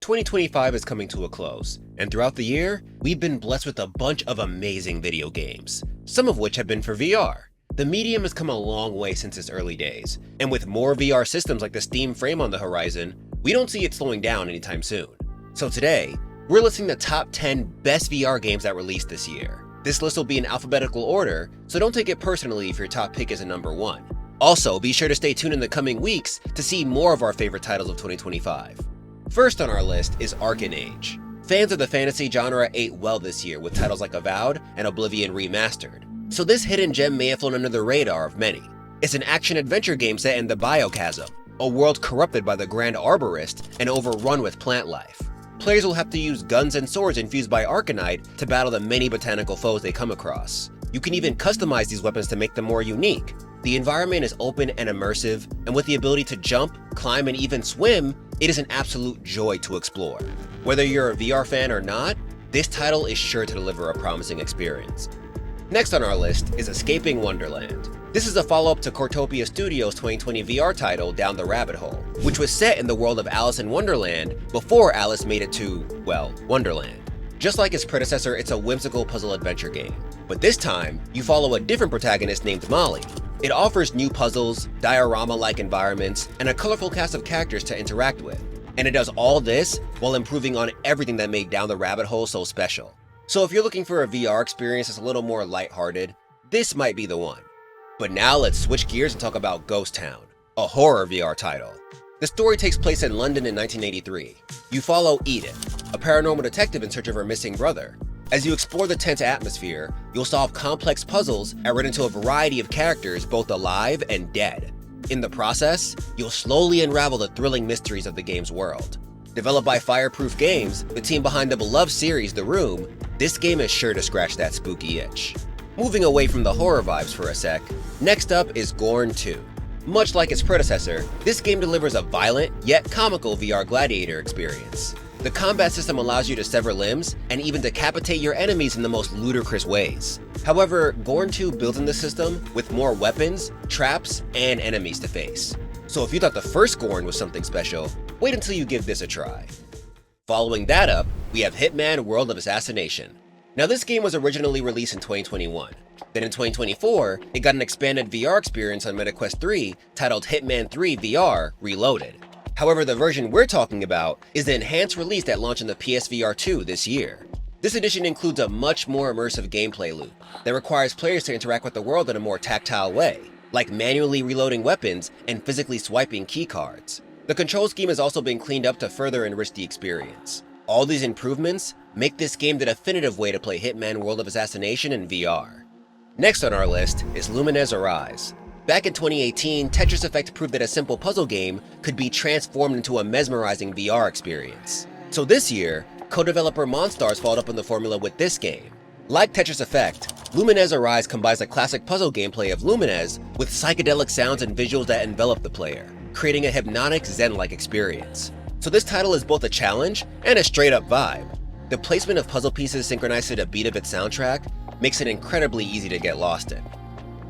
2025 is coming to a close, and throughout the year, we've been blessed with a bunch of amazing video games, some of which have been for VR. The medium has come a long way since its early days, and with more VR systems like the Steam Frame on the horizon, we don't see it slowing down anytime soon. So today, we're listing the top 10 best VR games that released this year. This list will be in alphabetical order, so don't take it personally if your top pick is a number 1. Also, be sure to stay tuned in the coming weeks to see more of our favorite titles of 2025. First on our list is Arken Age. Fans of the fantasy genre ate well this year with titles like Avowed and Oblivion Remastered, so this hidden gem may have flown under the radar of many. It's an action-adventure game set in the Biochasm, a world corrupted by the Grand Arborist and overrun with plant life. Players will have to use guns and swords infused by Arcanite to battle the many botanical foes they come across. You can even customize these weapons to make them more unique. The environment is open and immersive, and with the ability to jump, climb, and even swim, it is an absolute joy to explore. Whether you're a VR fan or not, this title is sure to deliver a promising experience. Next on our list is Escaping Wonderland. This is a follow-up to Cortopia Studios' 2020 VR title Down the Rabbit Hole, which was set in the world of Alice in Wonderland before Alice made it to, well, Wonderland. Just like its predecessor, it's a whimsical puzzle adventure game. But this time, you follow a different protagonist named Molly. It offers new puzzles, diorama-like environments, and a colorful cast of characters to interact with. And it does all this while improving on everything that made Down the Rabbit Hole so special. So if you're looking for a VR experience that's a little more lighthearted, this might be the one. But now let's switch gears and talk about Ghost Town, a horror VR title. The story takes place in London in 1983. You follow Edith, a paranormal detective in search of her missing brother. As you explore the tense atmosphere, you'll solve complex puzzles and run into a variety of characters both alive and dead. In the process, you'll slowly unravel the thrilling mysteries of the game's world. Developed by Fireproof Games, the team behind the beloved series The Room, this game is sure to scratch that spooky itch. Moving away from the horror vibes for a sec, next up is Gorn 2. Much like its predecessor, this game delivers a violent yet comical VR gladiator experience. The combat system allows you to sever limbs and even decapitate your enemies in the most ludicrous ways. However, Gorn 2 builds in the system with more weapons, traps, and enemies to face. So if you thought the first Gorn was something special, wait until you give this a try. Following that up, we have Hitman World of Assassination. Now this game was originally released in 2021. Then in 2024, it got an expanded VR experience on MetaQuest 3 titled Hitman 3 VR Reloaded. However, the version we're talking about is the enhanced release that launched on the PSVR 2 this year. This edition includes a much more immersive gameplay loop that requires players to interact with the world in a more tactile way, like manually reloading weapons and physically swiping keycards. The control scheme has also been cleaned up to further enrich the experience. All these improvements make this game the definitive way to play Hitman World of Assassination in VR. Next on our list is Lumines Arise. Back in 2018, Tetris Effect proved that a simple puzzle game could be transformed into a mesmerizing VR experience. So this year, co-developer Monstars followed up on the formula with this game. Like Tetris Effect, Lumines Arise combines the classic puzzle gameplay of Lumines with psychedelic sounds and visuals that envelop the player, creating a hypnotic Zen-like experience. So this title is both a challenge and a straight-up vibe. The placement of puzzle pieces synchronized to the beat of its soundtrack makes it incredibly easy to get lost in.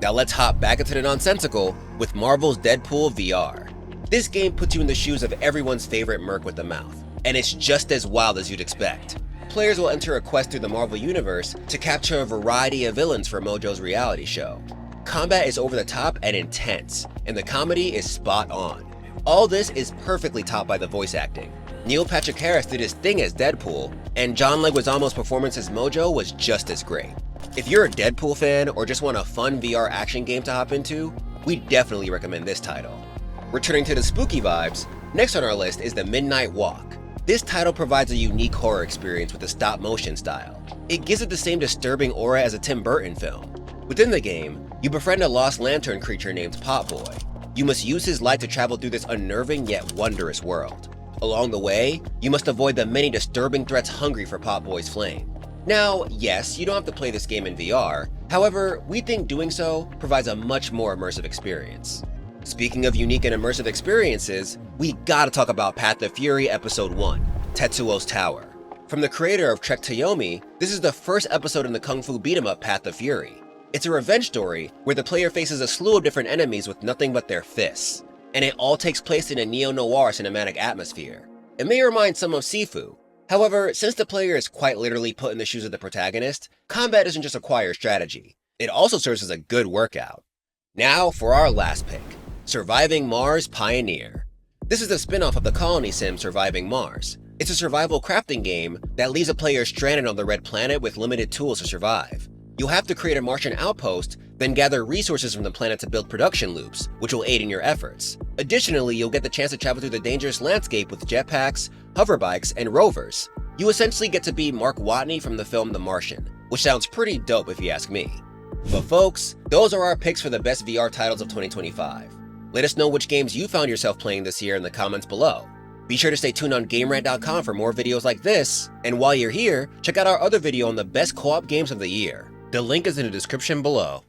Now let's hop back into the nonsensical with Marvel's Deadpool VR. This game puts you in the shoes of everyone's favorite merc with a mouth, and it's just as wild as you'd expect. Players will enter a quest through the Marvel Universe to capture a variety of villains for Mojo's reality show. Combat is over the top and intense, and the comedy is spot on. All this is perfectly topped by the voice acting. Neil Patrick Harris did his thing as Deadpool, and John Leguizamo's performance as Mojo was just as great. If you're a Deadpool fan or just want a fun VR action game to hop into, we definitely recommend this title. Returning to the spooky vibes, next on our list is The Midnight Walk. This title provides a unique horror experience with a stop-motion style. It gives it the same disturbing aura as a Tim Burton film. Within the game, you befriend a lost lantern creature named Pot Boy. You must use his light to travel through this unnerving yet wondrous world. Along the way, you must avoid the many disturbing threats hungry for Pot Boy's flame. Now, yes, you don't have to play this game in VR, however, we think doing so provides a much more immersive experience. Speaking of unique and immersive experiences, we gotta talk about Path of Fury Episode 1, Tetsuo's Tower. From the creator of Trek to Yomi, this is the first episode in the kung fu beat-em-up Path of Fury. It's a revenge story where the player faces a slew of different enemies with nothing but their fists, and it all takes place in a neo-noir cinematic atmosphere. It may remind some of Sifu. However, since the player is quite literally put in the shoes of the protagonist, combat isn't just a quiet strategy. It also serves as a good workout. Now for our last pick, Surviving Mars Pioneer. This is the spin-off of the colony sim Surviving Mars. It's a survival crafting game that leaves a player stranded on the red planet with limited tools to survive. You'll have to create a Martian outpost, then gather resources from the planet to build production loops, which will aid in your efforts. Additionally, you'll get the chance to travel through the dangerous landscape with jetpacks, hoverbikes, and rovers. You essentially get to be Mark Watney from the film The Martian, which sounds pretty dope if you ask me. But folks, those are our picks for the best VR titles of 2025. Let us know which games you found yourself playing this year in the comments below. Be sure to stay tuned on GameRant.com for more videos like this, and while you're here, check out our other video on the best co-op games of the year. The link is in the description below.